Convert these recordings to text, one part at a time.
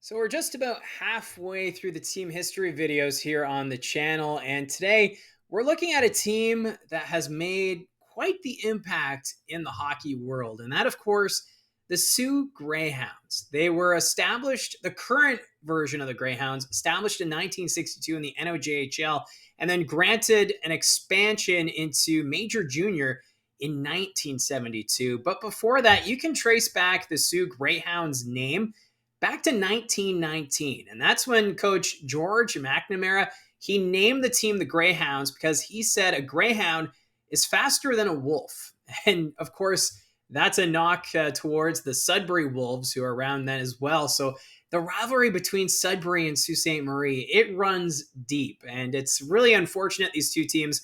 So we're just about halfway through the team history videos here on the channel, and today we're looking at a team that has made quite the impact in the hockey world, and that, of course, the Soo Greyhounds. They were established, the current version of the Greyhounds, established in 1962 in the NOJHL, and then granted an expansion into Major Junior in 1972. But before that, you can trace back the Soo Greyhounds name back to 1919, and that's when coach George McNamara, he named the team the Greyhounds because he said a greyhound is faster than a wolf. And of course, that's a knock towards the Sudbury Wolves, who are around then as well. So the rivalry between Sudbury and Sault Ste. Marie, it runs deep, and it's really unfortunate these two teams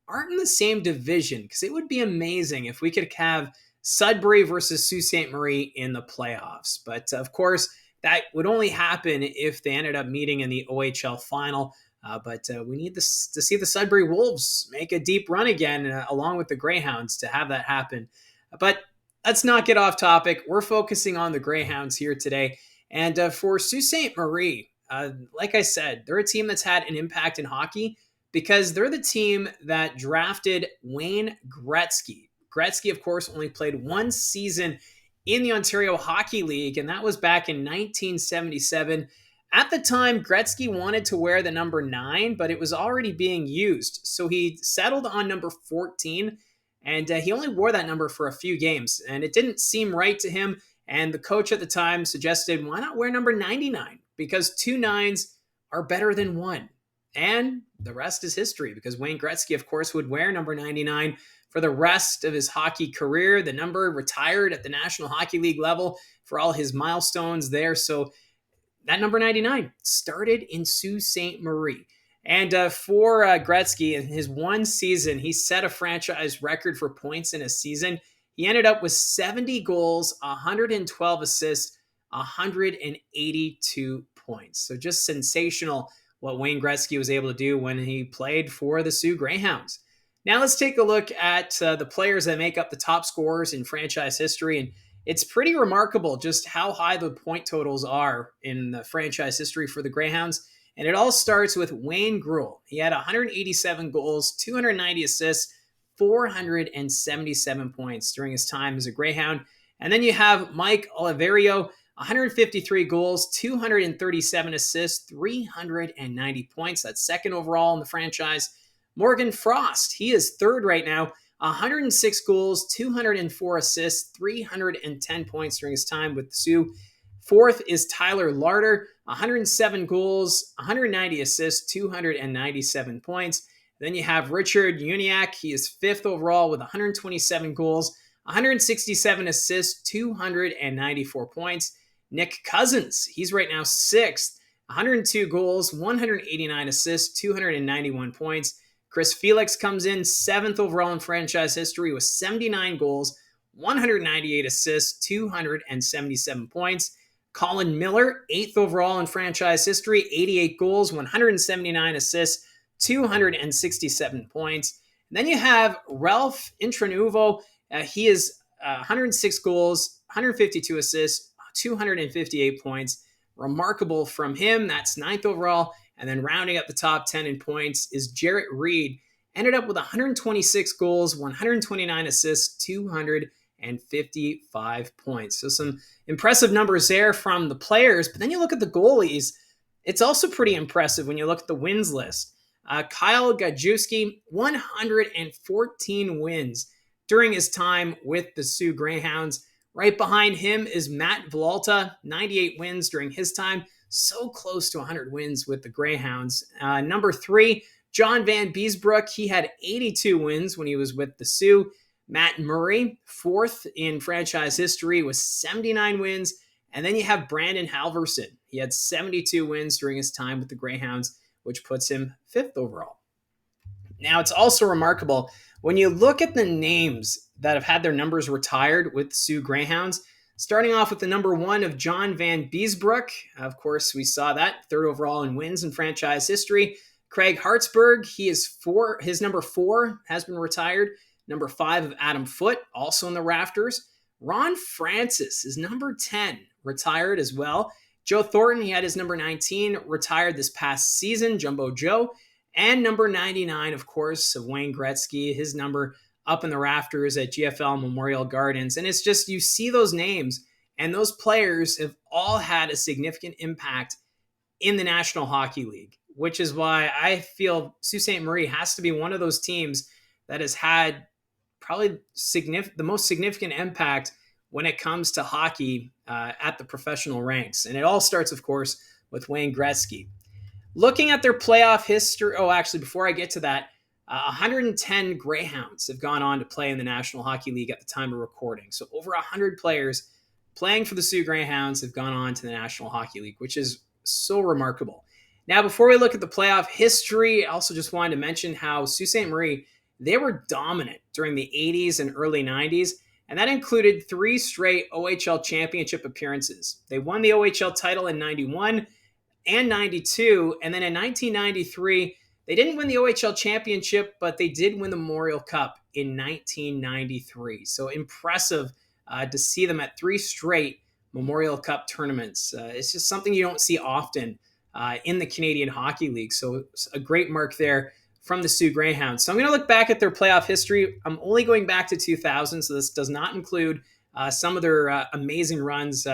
aren't in the same division, because it would be amazing if we could have Sudbury versus Sault Ste. Marie in the playoffs. But of course, that would only happen if they ended up meeting in the OHL final. But we need to see the Sudbury Wolves make a deep run again, along with the Greyhounds, to have that happen. But let's not get off topic. We're focusing on the Greyhounds here today. And for Sault Ste. Marie, like I said, they're a team that's had an impact in hockey because they're the team that drafted Wayne Gretzky. Gretzky, of course, only played one season in the Ontario Hockey League, and that was back in 1977. At the time, Gretzky wanted to wear the number 9, but it was already being used. So he settled on number 14, and he only wore that number for a few games. And it didn't seem right to him, and the coach at the time suggested, why not wear number 99? Because two nines are better than one. And the rest is history, because Wayne Gretzky, of course, would wear number 99 for the rest of his hockey career. The number retired at the National Hockey League level for all his milestones there. So that number 99 started in Sault Ste. Marie. And for Gretzky, in his one season, he set a franchise record for points in a season. He ended up with 70 goals, 112 assists, 182 points. So just sensational what Wayne Gretzky was able to do when he played for the Soo Greyhounds. Now let's take a look at the players that make up the top scorers in franchise history. And it's pretty remarkable just how high the point totals are in the franchise history for the Greyhounds. And it all starts with Wayne Gretzky. He had 187 goals, 290 assists, 477 points during his time as a Greyhound. And then you have Mike Oliverio, 153 goals, 237 assists, 390 points. That's second overall in the franchise. Morgan Frost, he is third right now, 106 goals, 204 assists, 310 points during his time with the Sioux. Fourth is Tyler Larder, 107 goals, 190 assists, 297 points. Then you have Richard Uniacke. He is fifth overall with 127 goals, 167 assists, 294 points. Nick Cousins, he's right now sixth, 102 goals, 189 assists, 291 points. Chris Felix comes in seventh overall in franchise history with 79 goals, 198 assists, 277 points. Colin Miller, eighth overall in franchise history, 88 goals, 179 assists, 267 points. And then you have Ralph Intranuvo. He is 106 goals, 152 assists, 258 points. Remarkable from him. That's ninth overall. And then rounding up the top 10 in points is Jarrett Reed. Ended up with 126 goals, 129 assists, 255 points. So some impressive numbers there from the players. But then you look at the goalies. It's also pretty impressive when you look at the wins list. Kyle Gajewski, 114 wins during his time with the Soo Greyhounds. Right behind him is Matt Villalta, 98 wins during his time. So close to 100 wins with the Greyhounds. Number 3, John Van Beesbrook. He had 82 wins when he was with the Sioux. Matt Murray, fourth in franchise history with 79 wins. And then you have Brandon Halverson. He had 72 wins during his time with the Greyhounds, which puts him fifth overall. Now, it's also remarkable when you look at the names that have had their numbers retired with the Soo Greyhounds. Starting off with the number 1 of John Van Beesbrook. Of course, we saw that third overall in wins in franchise history. Craig Hartsburg, his number 4 has been retired. Number 5 of Adam Foote, also in the rafters. Ron Francis is number 10, retired as well. Joe Thornton, he had his number 19 retired this past season, Jumbo Joe. And number 99, of course, of Wayne Gretzky, his number up in the rafters at GFL Memorial Gardens. And it's just, you see those names, and those players have all had a significant impact in the National Hockey League, which is why I feel Sault Ste. Marie has to be one of those teams that has had probably the most significant impact when it comes to hockey at the professional ranks. And it all starts, of course, with Wayne Gretzky. Looking at their playoff history, actually, before I get to that, 110 Greyhounds have gone on to play in the National Hockey League at the time of recording. So over 100 players playing for the Soo Greyhounds have gone on to the National Hockey League, which is so remarkable. Now, before we look at the playoff history, I also just wanted to mention how Sault Ste. Marie, they were dominant during the 80s and early 90s, and that included 3 straight OHL championship appearances. They won the OHL title in 91 and 92, and then in 1993, they didn't win the OHL championship, but they did win the Memorial Cup in 1993. So impressive to see them at 3 straight Memorial Cup tournaments. It's just something you don't see often in the Canadian Hockey League. So a great mark there from the Soo Greyhounds. So I'm going to look back at their playoff history. I'm only going back to 2000, so this does not include some of their amazing runs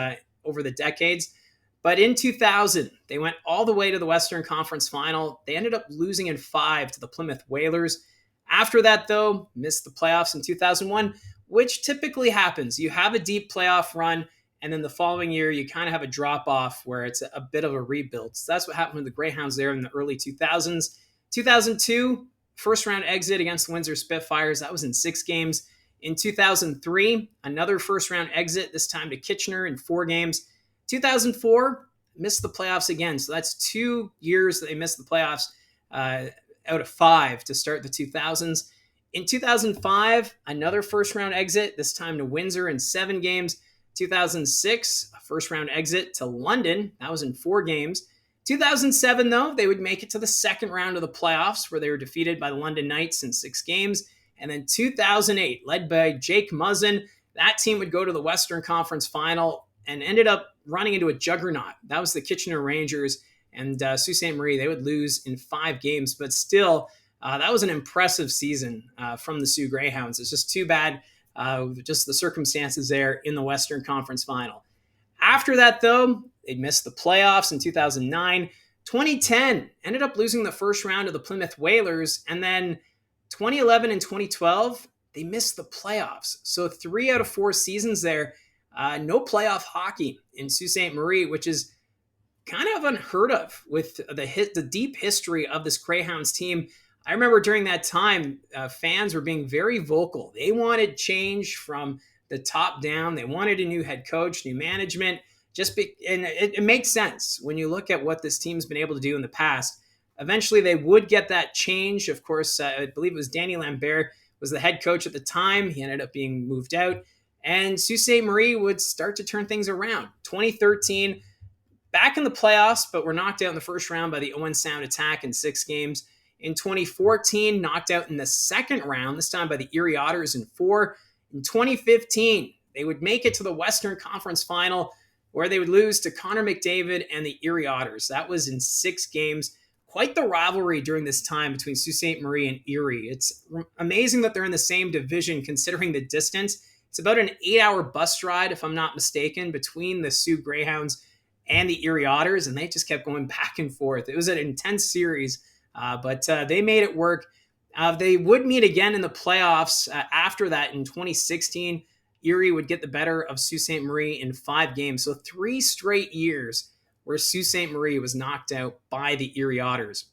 over the decades. But in 2000, they went all the way to the Western Conference Final. They ended up losing in 5 to the Plymouth Whalers. After that, though, missed the playoffs in 2001, which typically happens. You have a deep playoff run, and then the following year, you kind of have a drop-off where it's a bit of a rebuild. So that's what happened with the Greyhounds there in the early 2000s. 2002, first-round exit against the Windsor Spitfires. That was in 6 games. In 2003, another first-round exit, this time to Kitchener in 4 games. 2004, missed the playoffs again. So that's 2 years that they missed the playoffs out of 5 to start the 2000s. In 2005, another first-round exit, this time to Windsor in 7 games. 2006, a first-round exit to London. That was in 4 games. 2007, though, they would make it to the second round of the playoffs where they were defeated by the London Knights in 6 games. And then 2008, led by Jake Muzzin, that team would go to the Western Conference Final and ended up running into a juggernaut. That was the Kitchener Rangers, and Sault Ste. Marie, they would lose in 5 games. But still, that was an impressive season from the Soo Greyhounds. It's just too bad, just the circumstances there in the Western Conference Final. After that, though, they missed the playoffs in 2009. 2010 ended up losing the first round to the Plymouth Whalers, and then 2011 and 2012, they missed the playoffs. So 3 out of 4 seasons there, no playoff hockey in Sault Ste. Marie, which is kind of unheard of with the deep history of this Greyhounds team. I remember during that time, fans were being very vocal. They wanted change from the top down. They wanted a new head coach, new management. And it makes sense when you look at what this team's been able to do in the past. Eventually, they would get that change. Of course, I believe it was Danny Lambert was the head coach at the time. He ended up being moved out. And Sault Ste. Marie would start to turn things around. 2013, back in the playoffs, but were knocked out in the first round by the Owen Sound Attack in 6 games. In 2014, knocked out in the second round, this time by the Erie Otters in 4. In 2015, they would make it to the Western Conference Final, where they would lose to Connor McDavid and the Erie Otters. That was in 6 games. Quite the rivalry during this time between Sault Ste. Marie and Erie. It's amazing that they're in the same division considering the distance. It's about an 8-hour bus ride, if I'm not mistaken, between the Soo Greyhounds and the Erie Otters, and they just kept going back and forth. It was an intense series, but they made it work. They would meet again in the playoffs after that in 2016. Erie would get the better of Sault Ste. Marie in 5 games. So 3 straight years where Sault Ste. Marie was knocked out by the Erie Otters.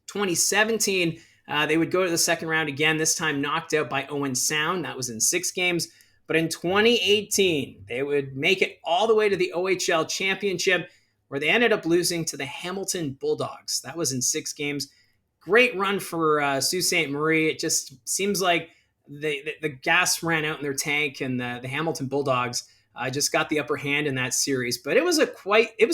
2017, they would go to the second round again, this time knocked out by Owen Sound. That was in 6 games. But in 2018, they would make it all the way to the OHL Championship, where they ended up losing to the Hamilton Bulldogs. That was in 6 games. Great run for Sault Ste. Marie. It just seems like the gas ran out in their tank, and the Hamilton Bulldogs just got the upper hand in that series. But it was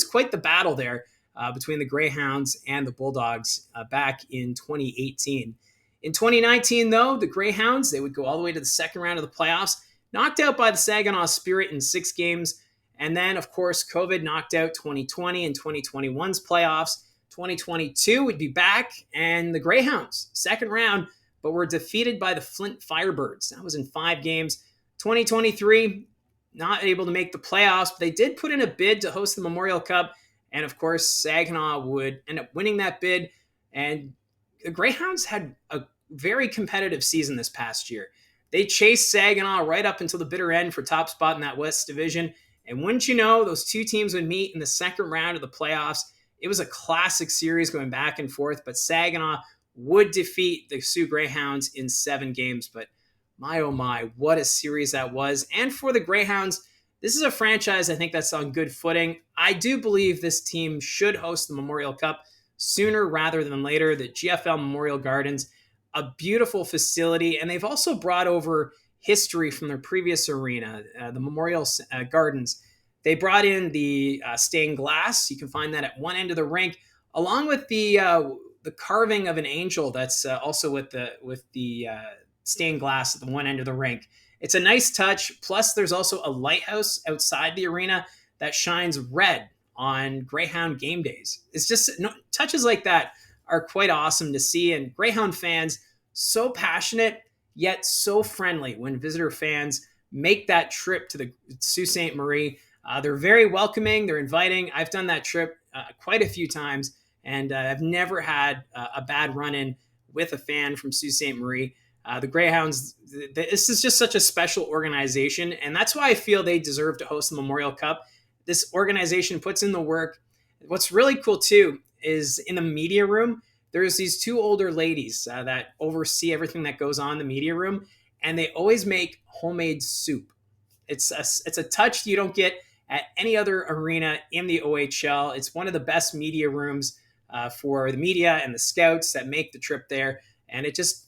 quite the battle there between the Greyhounds and the Bulldogs back in 2018. In 2019, though, the Greyhounds, they would go all the way to the second round of the playoffs, knocked out by the Saginaw Spirit in 6 games. And then, of course, COVID knocked out 2020 and 2021's playoffs. 2022 would be back, and the Greyhounds, second round, but were defeated by the Flint Firebirds. That was in 5 games. 2023, not able to make the playoffs, but they did put in a bid to host the Memorial Cup. And of course, Saginaw would end up winning that bid. And the Greyhounds had a very competitive season this past year. They chased Saginaw right up until the bitter end for top spot in that West Division. And wouldn't you know, those two teams would meet in the second round of the playoffs. It was a classic series going back and forth, but Saginaw would defeat the Soo Greyhounds in 7 games. But my, oh my, what a series that was. And for the Greyhounds, this is a franchise I think that's on good footing. I do believe this team should host the Memorial Cup sooner rather than later. The GFL Memorial Gardens, a beautiful facility, and they've also brought over history from their previous arena, the Memorial Gardens. They brought in the stained glass. You can find that at one end of the rink, along with the carving of an angel that's also with the stained glass at the one end of the rink. It's a nice touch. Plus, there's also a lighthouse outside the arena that shines red on Greyhound game days. It's just touches like that are quite awesome to see. And Greyhound fans, so passionate, yet so friendly when visitor fans make that trip to the Sault Ste. Marie. They're very welcoming. They're inviting. I've done that trip quite a few times, and I've never had a bad run-in with a fan from Sault Ste. Marie. The Greyhounds, this is just such a special organization, and that's why I feel they deserve to host the Memorial Cup. This organization puts in the work. What's really cool, too, is in the media room, there's these 2 older ladies that oversee everything that goes on in the media room, and they always make homemade soup. It's a touch you don't get at any other arena in the OHL. It's one of the best media rooms for the media and the scouts that make the trip there, and it just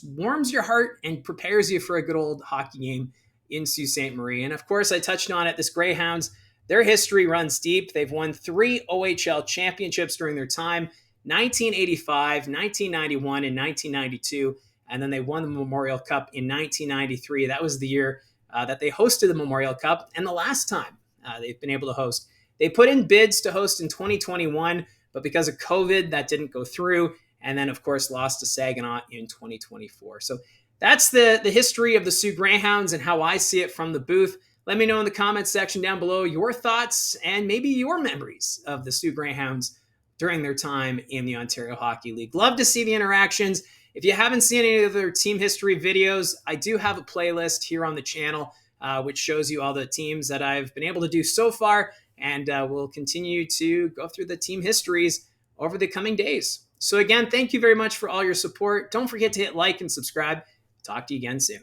warms your heart and prepares you for a good old hockey game in Sault Ste. Marie. And of course, I touched on it, this Greyhounds, their history runs deep. They've won 3 OHL championships during their time, 1985, 1991, and 1992. And then they won the Memorial Cup in 1993. That was the year that they hosted the Memorial Cup, and the last time they've been able to host. They put in bids to host in 2021, but because of COVID, that didn't go through. And then, of course, lost to Saginaw in 2024. So that's the history of the Soo Greyhounds and how I see it from the booth. Let me know in the comments section down below your thoughts and maybe your memories of the Soo Greyhounds during their time in the Ontario Hockey League. Love to see the interactions. If you haven't seen any of their team history videos, I do have a playlist here on the channel which shows you all the teams that I've been able to do so far, and we'll continue to go through the team histories over the coming days. So again, thank you very much for all your support. Don't forget to hit like and subscribe. Talk to you again soon.